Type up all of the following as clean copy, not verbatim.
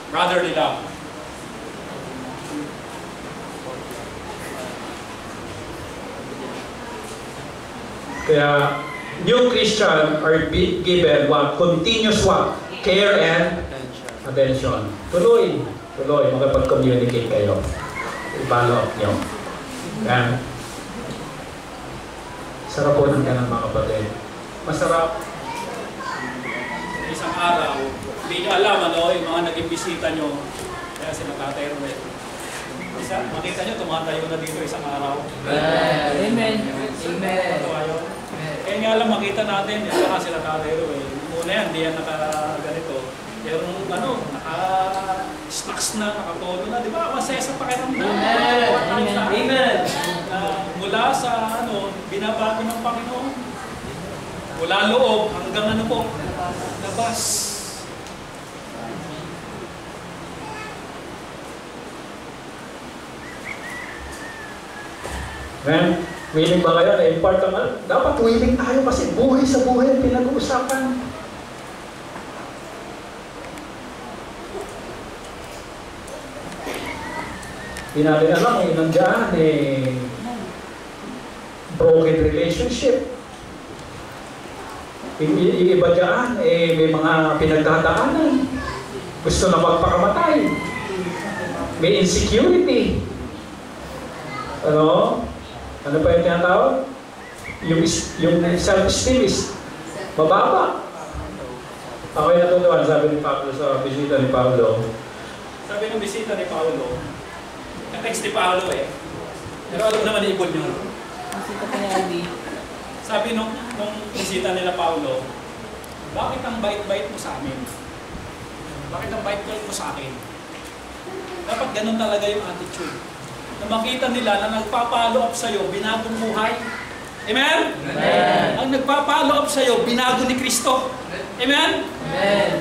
Brotherly love. Kaya, new Christian are given what? Continuous what? Care and attention. Tuloy. Tuloy. Makapag-communicate kayo. I-follow up nyo. Kaya, sarap po ng ganang mga kapatid. Masarap. Isang araw, hindi nyo alam yung mga naging bisita nyo. Kaya sila Tatay Ruel. Makita nyo, tumatayo na dito isang araw. Amen. Amen. Kaya nga lang makita natin, saka sila Tatay Ruel. Muna yan, hindi yan nakaganito. Pero naka-stocks na, nakapolo na, di ba? Masaya sa pakiramdam. Amen. Mula sa binabago ng Panginoon. Mula loob hanggang labas. Amen? Willing ba kayo na impart ang dapat willing tayo kasi buhay sa buhay ang pinag-uusapan. Hindi natin alam nandiyan broken relationship. Yung iba dyan, may mga pinagdadaanan. Gusto na magpakamatay. May insecurity. Ano pa yung tinatawag? Yung self-esteem is mababa. Ako yung natutuwa, sabi ni Pablo sa bisita ni Pablo. Sabi ng bisita ni Paulo, ka-text ni Paulo Pero alam naman ibon yun. Sabi nung bisita nila Paulo, bakit ang bait-bait mo sa amin? Bakit ang bait-bait mo sa akin? Dapat ganun talaga yung attitude. Na makita nila na nagpa-follow up sa'yo, binagong buhay. Amen? Amen. Ang nagpa-follow up sa'yo, binago ni Kristo. Amen? Amen.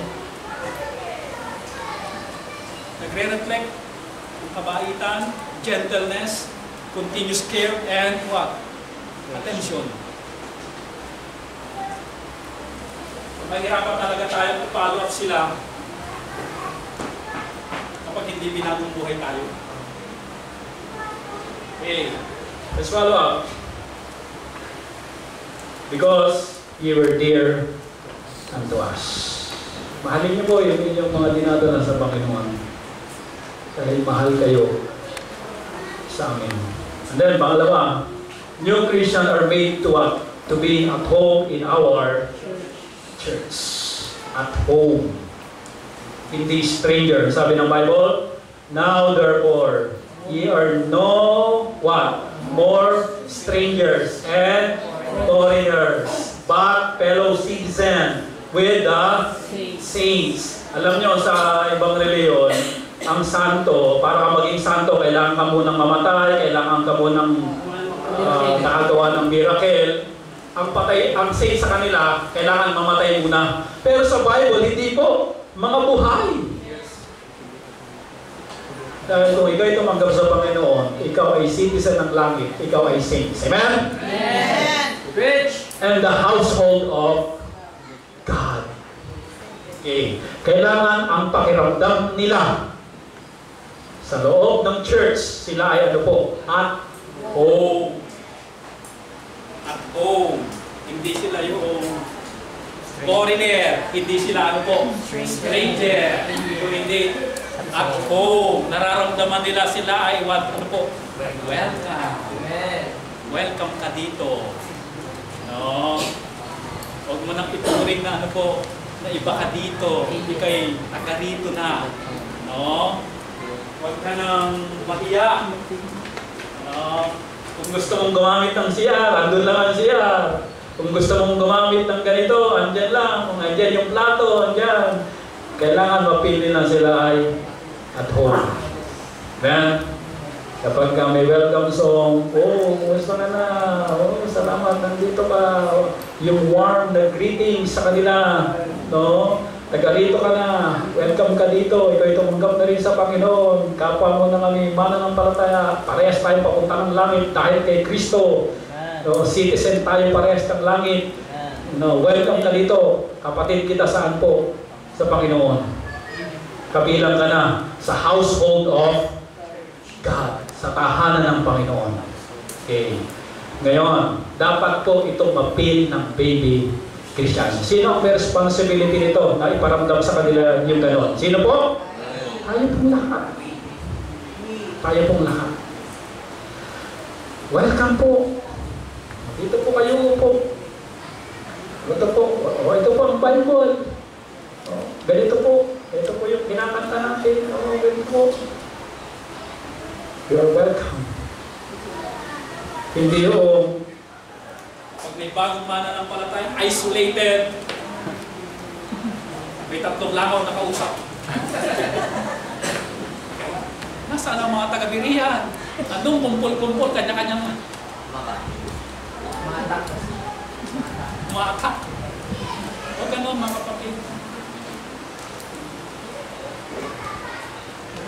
Nagre-reflect ang kabaitan, gentleness, continuous care, and what? Attention. Mahirapan talaga tayo i-follow up sila kapag hindi binagong buhay tayo. Okay, let's follow up. Because you were dear unto us. Mahalin niyo po yung inyong mga dinadala sa Panginoon. Dahil mahal kayo sa amin. And then, pangalawa, new Christians are made to what? To be at home in our church. At home. Hindi stranger. Sabi ng Bible, now therefore, ye are no what? More strangers and foreigners, but fellow citizens with the saints. Alam nyo, sa ibang reliyon, ang santo, para ka maging santo, kailangan ka munang mamatay, kailangan ka munang nakagawa ng miracle. Ang saints sa kanila, kailangan mamatay muna. Pero sa Bible, hindi po. Mga buhay. Dahil kung ikaw ay tumanggap sa Panginoon, ikaw ay citizen ng langit, ikaw ay saints. Amen? Amen. Rich. And the household of God. Okay. Kailangan ang pakiramdam nila sa loob ng church, sila ay at home. At home. Hindi sila yung foreigner. Hindi sila stranger. Kung hindi at home. Nararamdaman nila sila ay welcome. Welcome ka dito. No? Huwag mo nang ituring na na iba ka dito. Hindi kay taga rito na. No? Huwag ka nang mahiya. No? Kung gusto mong gumamit ng CR, andun lang ang CR. Kung gusto mong gumamit ng ganito, andyan lang. Kung andyan yung plato, andyan. Kailangan mapili na sila ay at home. Amen? Kapag may welcome song, gusto na. Salamat, nandito ka. Yung warm na greetings sa kanila. No? Taga-rito ka na. Welcome ka dito. Ikaw tumanggap na rin sa Panginoon. Kapwa mo na kami mananampalataya. Parehas tayo papunta ng langit dahil kay Kristo. No, citizen tayo parehas ng langit. No, welcome ka dito. Kapatid kita saan po? Sa Panginoon. Kabilang ka na sa household of God, sa tahanan ng Panginoon. Okay. Ngayon, dapat po itong mapil ng baby Christian. Sino ang may responsibility nito na iparamdam sa kanila yung ganon? Sino po? Tayo pong lahat. Tayo pong lahat. Welcome po. Dito po kayo po. Ito po. Ito po ang Bible. Ganito po. Ito po yung kinakanta natin. Ganito po. You are welcome. Hindi yung Pag may bagong mananampalataya, isolated. May 3 langaw na kausap. Nasaan ang mga taga-Birihan? Andong kumpul-kumpul, kanya-kanyang maatak. O ganun mga kapatid.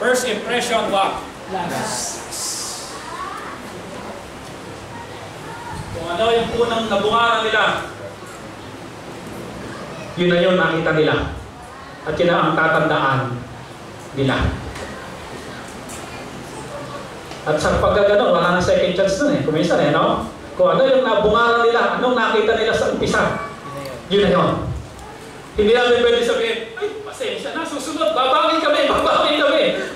First impression, what? Kung ano yung unang nabungaran nila, yun na yun nakita nila. At yun na ang tatandaan nila. At sa pagkaganon, wala nang second chance dun eh. Kuminsan eh, no? Kung ano yung nabungaran nila, anong nakita nila sa umpisa, yun na yun. Hindi namin pwede sabihin, ay, pasensya na, susunod, babawi kami.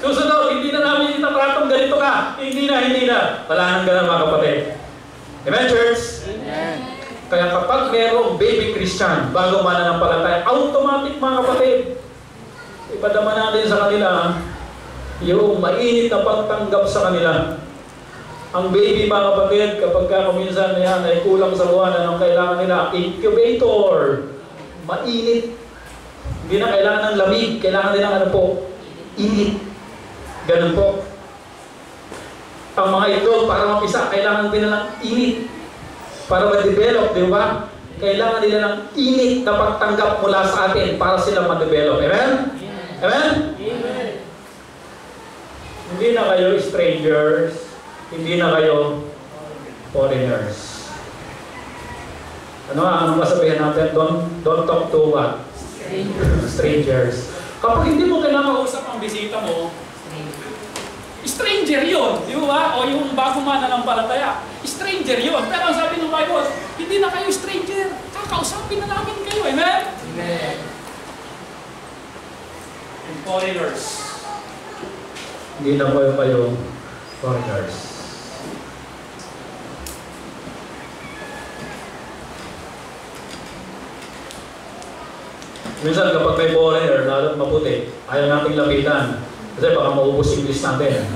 Susunod, hindi na namin itatratong ganito ka. Hindi na. Wala nang ganun mga kapatid. Amen, church? Amen. Kaya kapag merong baby Christian, bago mananampalataya, automatic mga kapatid, ipadama natin sa kanila, yung mainit na pagtanggap sa kanila. Ang baby mga kapatid, kapag kuminsan yan ay kulang sa buwan, anong kailangan nila? Incubator. Mainit. Hindi na kailangan ng lamig, kailangan nila ano po? Init. Ganun po. Ang mga itlog para mapisa, kailangan nila ng init. Para ma-develop, di ba? Kailangan nila ng init na pagtanggap mula sa atin para sila ma-develop. Amen? Amen? Amen. Hindi na kayo strangers, hindi na kayo foreigners. Anong masabihin natin? Don't talk to what? Strangers. Kapag hindi mo kailangan kausap ang bisita mo, stranger yun, di ba? O yung bago mananampalataya, stranger yun. Pero ang sabi ng Bible, hindi na kayo stranger. Kakausapin na namin kayo, amen? Amen. And foreigners. hindi na kayo foreigners. Minsan kapag may foreigner, lalo't maputi, ayaw nating lapitan. Kasi baka maubos English natin.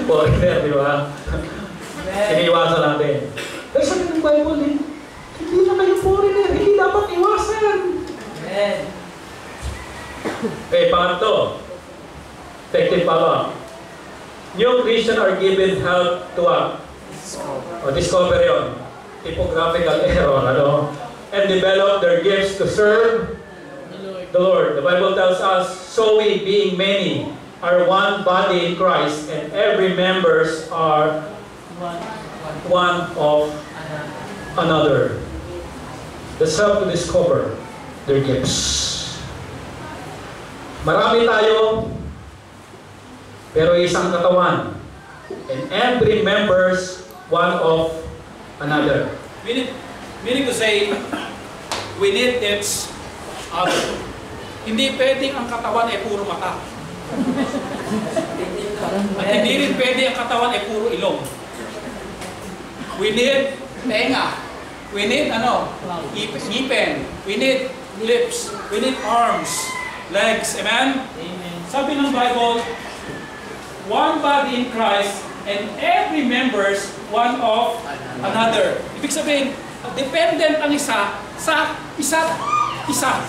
Foreigner, di ba? Iniiwasan natin. Pero sabi ng Bible, hindi na kayo foreigner, hindi dapat iwasan. Amen. Okay, pangatlo. Effective follow-up. New Christians are given help to what? Discover yun. Typographical error, ano? And develop their gifts to serve the Lord. The Bible tells us, so we, being many, are one body in Christ, and every members are one of another. Let's help to discover their gifts. Marami tayo, pero isang katawan. And every members one of another. Meaning to say, we need each other. Hindi pwedeng ang katawan ay puro mata. At hindi rin pwede ang katawan ay puro ilong. We need tenga. We need ngipin. We need lips. We need arms, legs. Amen? Amen. Sabi ng Bible, one body in Christ and every members one of another. Ibig sabihin, dependent ang isa sa isa't isa.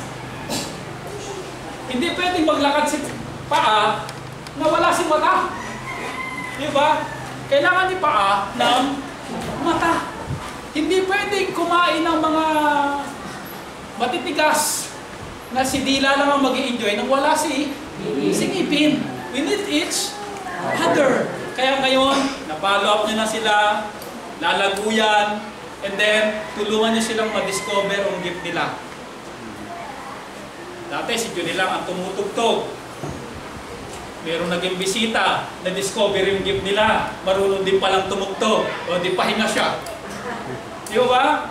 Hindi pwedeng maglakad si paa na wala si mata. Di ba? Kailangan ni paa ng mata. Hindi pwedeng kumain ng mga matitigas na si dila lang ang mag-i-enjoy nang wala si ngipin. We need each other. Kaya ngayon, na-follow up nyo na sila, lalago yan, and then tulungan nyo silang ma-discover ang gift nila. Dati si Johnny lang ang tumutugtog. Merong naging bisita, na-discover yung gift nila. Marunong din palang tumugtog. O di pahinga siya. Di ba?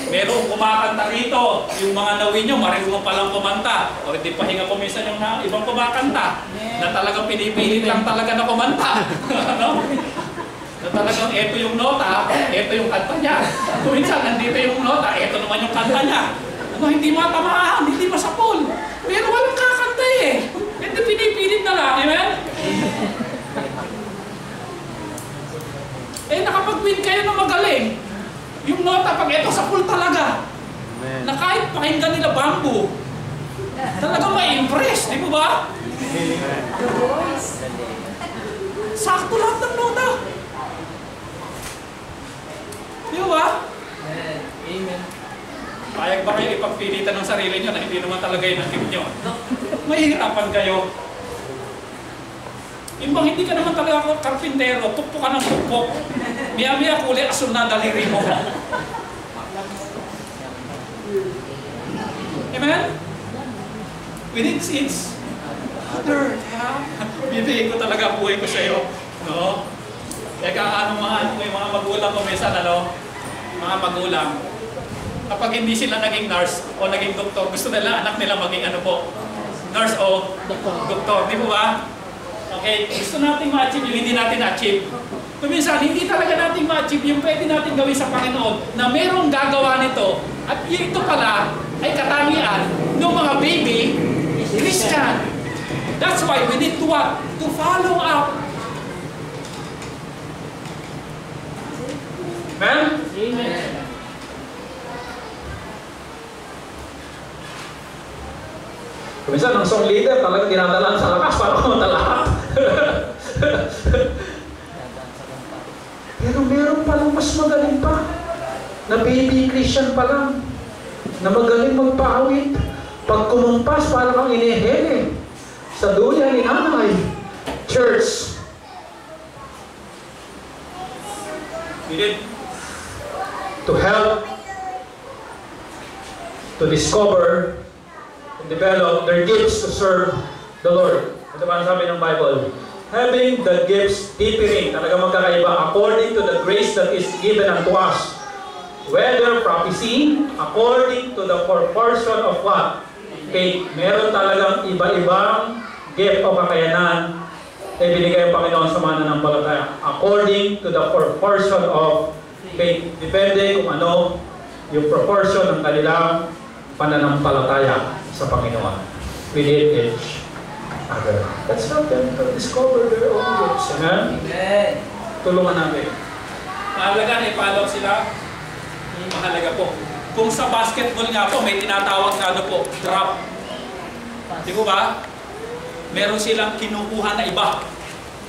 Merong kumakanta rito. Yung mga nawin nyo, marunong palang kumanta. O di pahinga po minsan yung ibang kumakanta. Na talagang pinipilit lang talaga na kumanta. Ano? Na talagang eto yung nota, eto yung kanta niya. Kung minsan nandito yung nota, eto naman yung kanta niya. Ano, hindi matamaan, hindi masapol. Pero walang kakanta eh. Hindi pinipilit na lang, amen? Eh, nakapag-win kayo na magaling. Yung nota, pag eto sapul talaga. Na kahit pakinggan nila bamboo, talagang ma-impress, di ba? The voice. Sakto lahat ng nota. Di ba? Amen. Payag ba kayo ipagpilitan ng sarili nyo na hindi naman talaga yun ang tip nyo? Mahihirapan kayo. Imbang hindi ka naman talaga karpintero, tukpo ka ng tukpok. Miya-miya kulay asul na daliri mo. Amen? We need seeds. Father, bibigay ko talaga buhay ko sa iyo. No? Kaya yung mga magulang ko minsan, mga magulang, kapag hindi sila naging nurse o naging doktor, gusto nila anak nila maging nurse o doktor. Di ba? Okay, gusto natin ma-achieve yung hindi natin na-achieve. Kung minsan, hindi talaga natin ma-achieve yung pwede natin gawin sa Panginoon na merong gagawa nito. At ito pala ay katangian ng mga baby Christian. That's why we need to what? To follow up. Amen? Amen. Minsan, ang song leader talagang tinatalan sa lakas para kumatalakas. Pero meron palang mas magaling pa. Na baby Christian pa lang. Na magaling magpawit. Pag kumumpas, parang kang inihele. Sa duya ni nanay. Church. We need To help. To discover. Develop their gifts to serve the Lord. Ito ba ang sabi ng Bible? Having the gifts differing, talaga magkakaiba, according to the grace that is given unto us. Whether prophecy, according to the proportion of what? Faith. Meron talagang iba-ibang gift o kakayanan na binigay ang Panginoon sa mananampalataya. According to the proportion of faith. Depende kung ano yung proportion ng kanilang pananampalataya sa Panginoon. We need each other. Let's help them to discover their own gifts. Amen? Amen. Tulungan natin. mahalaga na i-follow sila. Mahalaga po. Kung sa basketball nga po, may tinatawag na drop. Di ko ba? Meron silang kinukuha na iba.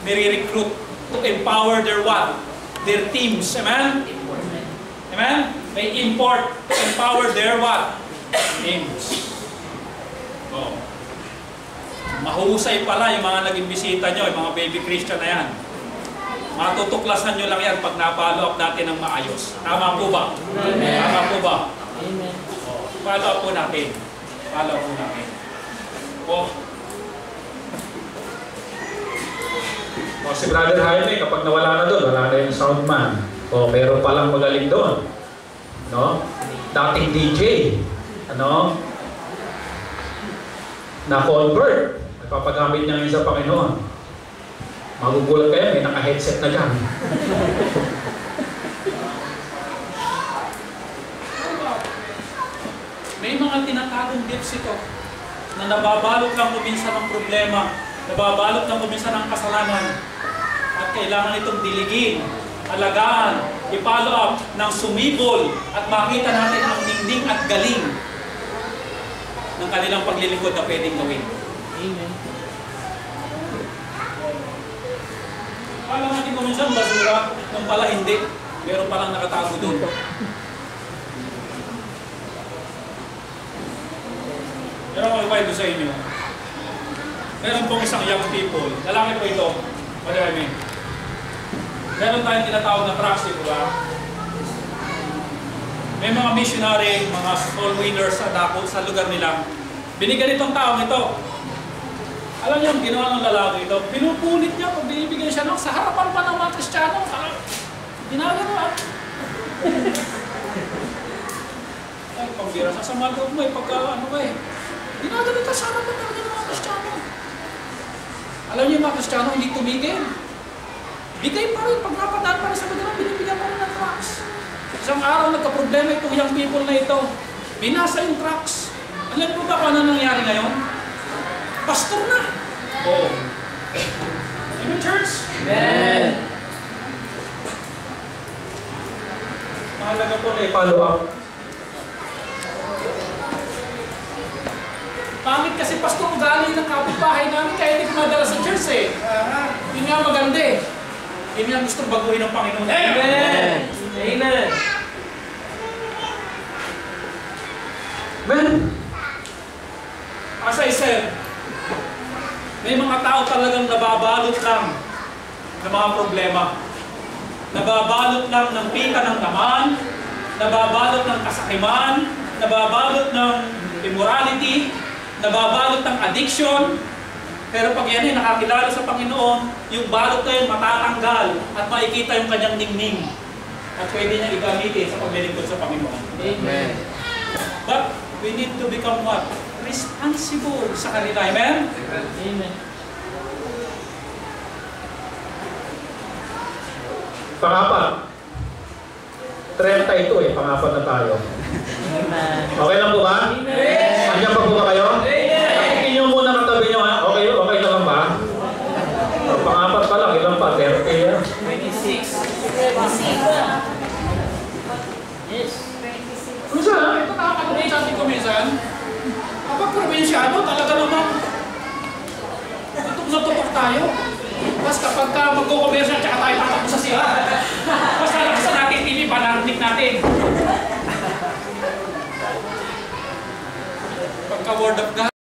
Nire-recruit to empower their what? Their teams. Amen? Amen? May import to empower their what? Teams. Oh. Mahusay pala yung mga naging bisita nyo, yung mga baby Christian na yan. Matutuklasan nyo lang yan pag na-follow up natin ng maayos. Tama po ba? Amen. Tama po ba? Amen. Oh, follow up po natin. Follow up po natin. Oh. O si Brother Jaime, kapag nawala na doon, wala na yung sound man. O meron palang magaling doon. No? Dating DJ. Ano? Na-convert. Nagpapagamit niya ngayon sa Panginoon. Magugulat kayo, may naka-headset na dyan. May mga tinatagong gifts ito na nababalot lang kuminsan ng problema, nababalot lang kuminsan ng kasalanan, at kailangan itong diligin, alagaan, i-follow up ng sumibol at makita natin ang ningning at galing ng kanilang paglilingkod na pwedeng gawin. Amen. Kala natin kuminsan basura, nung pala hindi. Meron palang nakatago doon. Pero ako ipahin sa inyo. Meron pong isang young people. Lalaki po ito. What do I mean? Meron tayong tinatawag na tracks, di ba? May mga missionary, mga soul winners sa lugar nila. Binigyan itong taong ito. Alam niyo yung ginawa ng lalaki ito? Pinupunit niya pag binibigyan siya sa harapan pa ng mga Kristiyano. Ginagawa. Ay, pambira sa sama loob mo pagka ano ka ginagawa ka sa harapan talaga ng mga Kristiyano. Alam niyo yung mga Kristiyano hindi tumigil. Bigay pa rin, pag napadaan pa rin sa kanila, binibigyan pa rin ng tracts. Isang araw nagka-problema itong young people na ito. Binasa yung tracts. Alam mo ba kung ano nangyari ngayon? Pastor na! Oo. Amen, church? Amen. Mahalaga po na i-follow up. Pangit kasi pastor ugali ng kapitbahay namin kaya hindi kumadala sa church eh. Yun nga maganda eh. Yun nga gusto baguhin ng Panginoon. Amen. Amen. Amen. As I said, may mga tao talagang nababalot lang ng mga problema. Nababalot lang ng pita ng laman, nababalot ng kasakiman, nababalot ng immorality, nababalot ng addiction. Pero pag yan ay nakakilala sa Panginoon, yung balot na yun matatanggal at makikita yung kanyang ningning. At pwede niya igamitin sa paglilingkod sa Panginoon. Amen. But we need to become what? Responsible sa kanila. Amen? Amen. Pangapat. 30 ito pangapat na tayo. Amen. Okay lang po ba? Amen. Andiyan pa po ba kayo? Amen. Takikin nyo muna katabi nyo ha. Okay na lang ba? Pangapat pa lang, ilang pa? 30 yan. 26. Yes. Minsan, ito nakakatabi sa ating kumisan. Kapag probinsyano, talaga naman tutok na tutok tayo. Tapos kapag magkukomersyal, tsaka tayo tatakbo sa sila. Basta lakasan natin TV, panarinig natin. Pagka word of God,